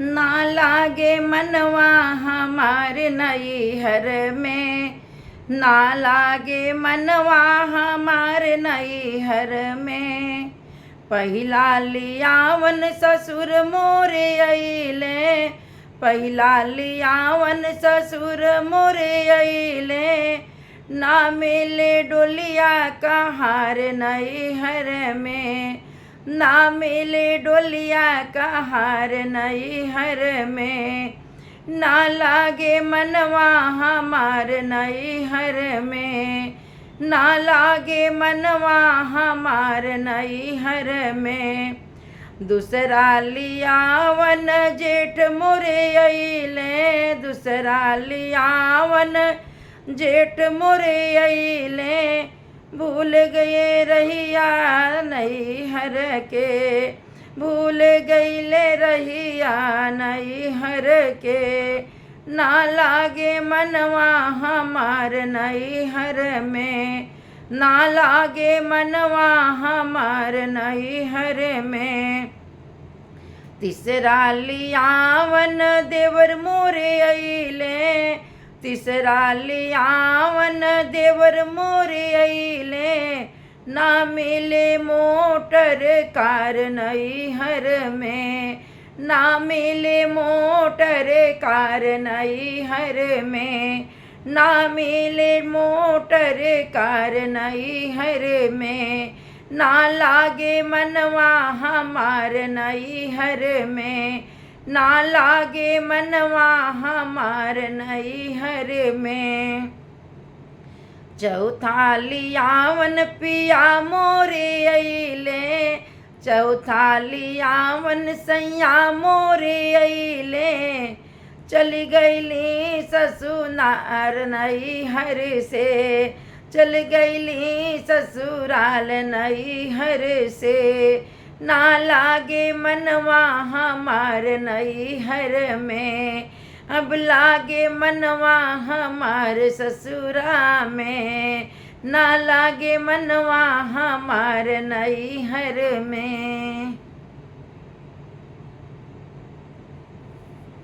ना लागे मनवा हमार नैहर में, ना लागे मनवा हमार नैहर में। पहिला लियावन ससुर मोरे अइले, पहिला लियावन ससुर मोरे अइले। ना मिले डोलिया कहार नैहर में, ना मिले डोलिया कहार नैहर में। ना लागे मनवा हमार नैहर में, ना लागे मनवा हमार नैहर में। दूसरा लियावन जेठ मोरे अइले, दूसरा लियावन जेठ मोरे अइले। भूल गए रहिया नैहर के, भूल गईले रहिया नैहर के। ना लागे मनवा हमार नैहर में, ना लागे मनवा हमार नैहर में। तीसरा लियावन देवर मोरे अइले, तीसरा लियावन देवर मोरे अइले। ना मिले मोटर कार नैहर में, ना मिले मोटर कार नैहर में। ना मिले मोटर कार नैहर में। ना लागे मनवा हमार नैहर में, ना लागे मनवा हमार नैहर में। चौथा लियावन पिया मोरे अइले, चौथा लियावन सैया मोरे अइले। चली गईली ससुराल नैहर से, चल गईली ससुराल नैहर से। ना लागे मनवा हमार नैहर में, अब लागे मनवा हमार ससुरा में। ना लागे मनवा हमार नैहर में।